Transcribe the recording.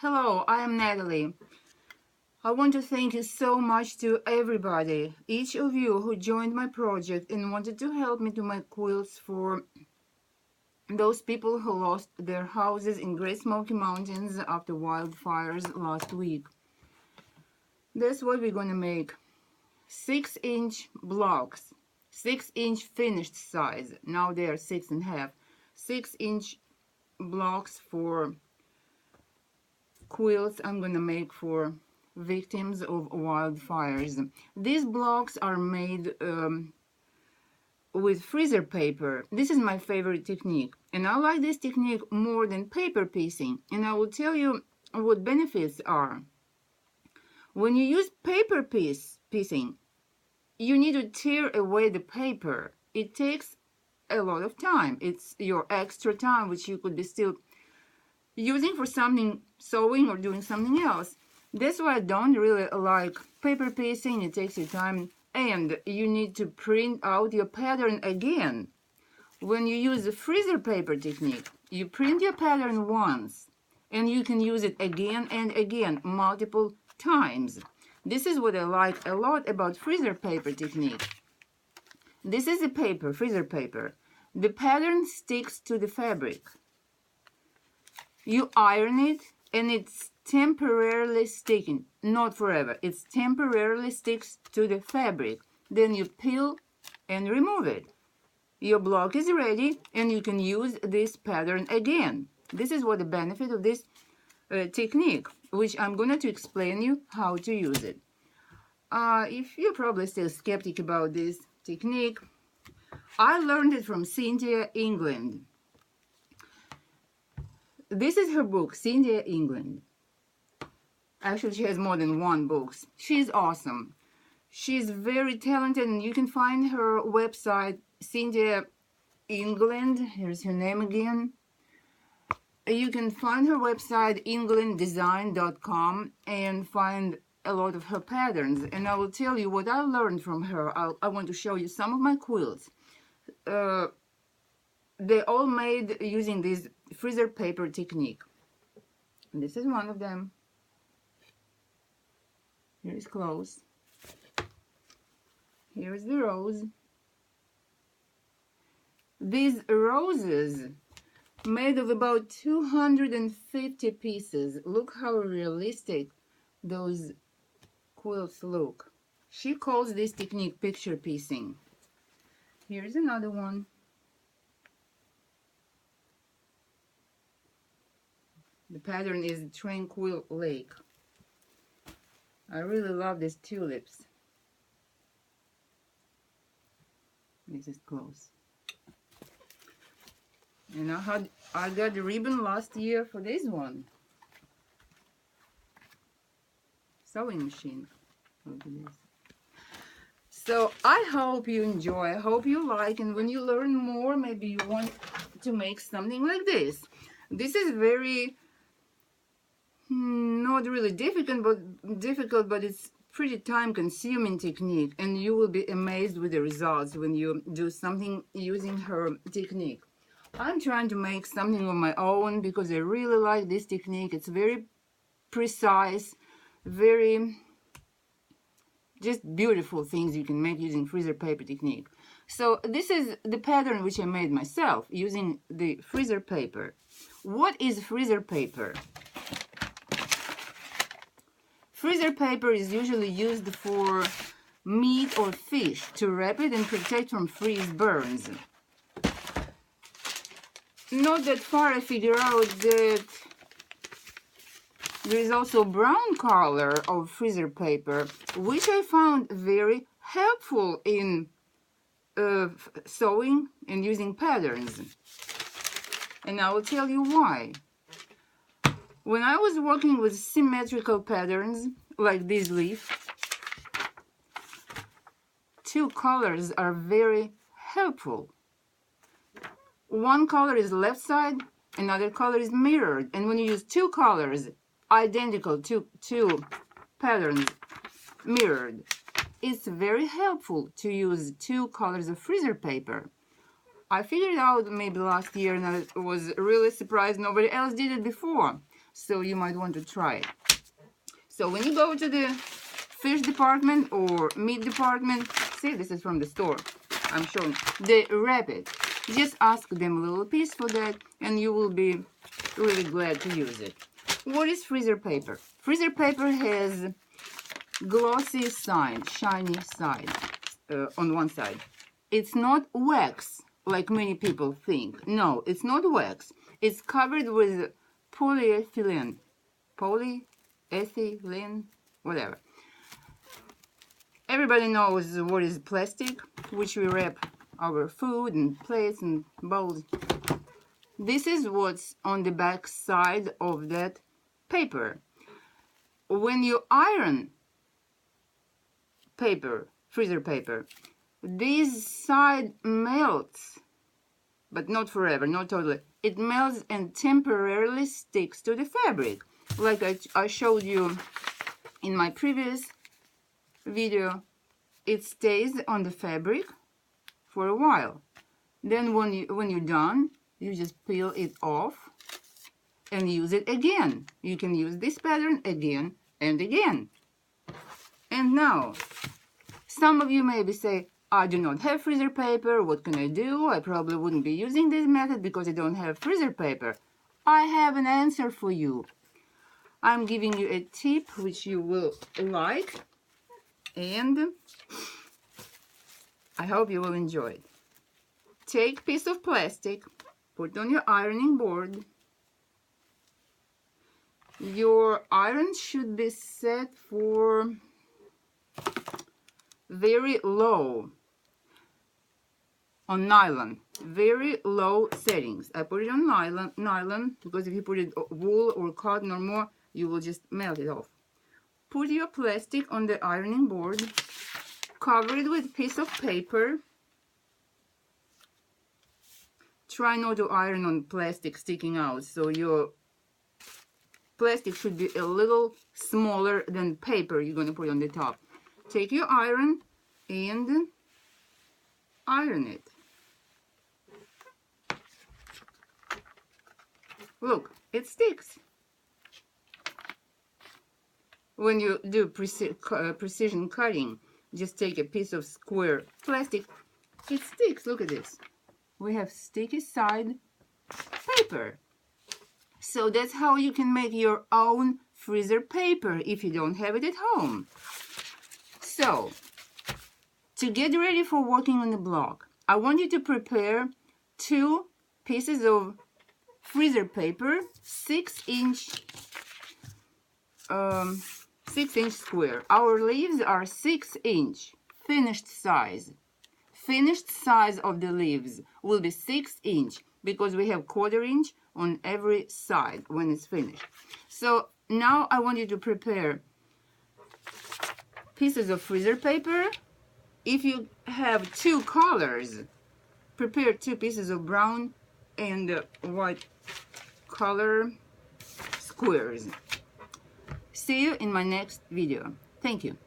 Hello, I am Natalie. I want to thank you so much to everybody, each of you who joined my project and wanted to help me to make quilts for those people who lost their houses in Great Smoky Mountains after wildfires last week. That's what we're gonna make. 6-inch blocks, 6-inch finished size. Now they are 6.5. 6-inch blocks for quilts I'm gonna make for victims of wildfires. These blocks are made with freezer paper. This is my favorite technique, and I like this technique more than paper piecing, and I will tell you what benefits are. When you use paper piecing, you need to tear away the paper. It takes a lot of time. It's your extra time which you could be still using for something, sewing or doing something else. That's why I don't really like paper piecing. It takes your time, and you need to print out your pattern again. When you use the freezer paper technique, you print your pattern once and you can use it again and again, multiple times. This is what I like a lot about freezer paper technique. This is the paper, freezer paper. The pattern sticks to the fabric. You iron it and it's temporarily sticking, not forever. It's temporarily sticks to the fabric. Then you peel and remove it. Your block is ready and you can use this pattern again. This is what the benefit of this technique, which I'm going to explain you how to use it. If you're probably still skeptic about this technique, I learned it from Cynthia England. This is her book, Cynthia England. Actually, she has more than one book. She's awesome. She's very talented, and you can find her website, Cynthia England. Here's her name again. You can find her website, englanddesign.com, and find a lot of her patterns. And I will tell you what I learned from her. I want to show you some of my quilts. They all made using this freezer paper technique. This is one of them. Here is close. Here is the rose. These roses made of about 250 pieces. Look how realistic those quilts look. She calls this technique picture piecing. Here's another one. The pattern is Tranquil Lake. I really love these tulips. This is close. And I got the ribbon last year for this one. Sewing machine. Look at this. So I hope you enjoy. I hope you like, and when you learn more, maybe you want to make something like this. This is very not really difficult, but it's pretty time-consuming technique, and you will be amazed with the results when you do something using her technique. I'm trying to make something of my own because I really like this technique. It's very precise, very just beautiful things you can make using freezer paper technique. So this is the pattern which I made myself using the freezer paper. What is freezer paper? Freezer paper is usually used for meat or fish to wrap it and protect from freeze burns. Not that far I figure out that there is also brown color of freezer paper, which I found very helpful in sewing and using patterns. And I will tell you why. When I was working with symmetrical patterns, like this leaf, two colors are very helpful. One color is left side, another color is mirrored. And when you use two colors, identical, two patterns mirrored, it's very helpful to use two colors of freezer paper. I figured out maybe last year, and I was really surprised nobody else did it before. so you might want to try it. So when you go to the fish department or meat department, see, this is from the store, I'm showing, they wrap it. Just ask them a little piece for that, and you will be really glad to use it. What is freezer paper? Freezer paper has glossy side, shiny side on one side. It's not wax, like many people think. No, it's not wax. It's covered with polyethylene. Polyethylene, whatever. Everybody knows what is plastic, which we wrap our food and plates and bowls. This is what's on the back side of that paper. When you iron paper, freezer paper, this side melts, but not forever, not totally. It melts and temporarily sticks to the fabric. Like I showed you in my previous video, it stays on the fabric for a while. Then when you're done, you just peel it off and use it again. You can use this pattern again and again. And now, some of you maybe say, I do not have freezer paper, what can I do? I probably wouldn't be using this method because I don't have freezer paper. I have an answer for you. I'm giving you a tip which you will like, and I hope you will enjoy it. Take a piece of plastic, put it on your ironing board. Your iron should be set for very low on nylon, very low settings. I put it on nylon because if you put it wool or cotton or more, you will just melt it off. Put your plastic on the ironing board, cover it with a piece of paper. Try not to iron on plastic sticking out, so your plastic should be a little smaller than paper you're going to put on the top. Take your iron and iron it. Look, it sticks. When you do precision cutting, just take a piece of square plastic. It sticks. Look at this. We have sticky side paper. So that's how you can make your own freezer paper if you don't have it at home. So, to get ready for working on the blog, I want you to prepare 2 pieces of freezer paper, 6-inch square. Our leaves are 6-inch, finished size. Finished size of the leaves will be 6-inch because we have 1/4 inch on every side when it's finished. So now I want you to prepare pieces of freezer paper. If you have 2 colors, prepare 2 pieces of brown and white color squares. See you in my next video. Thank you.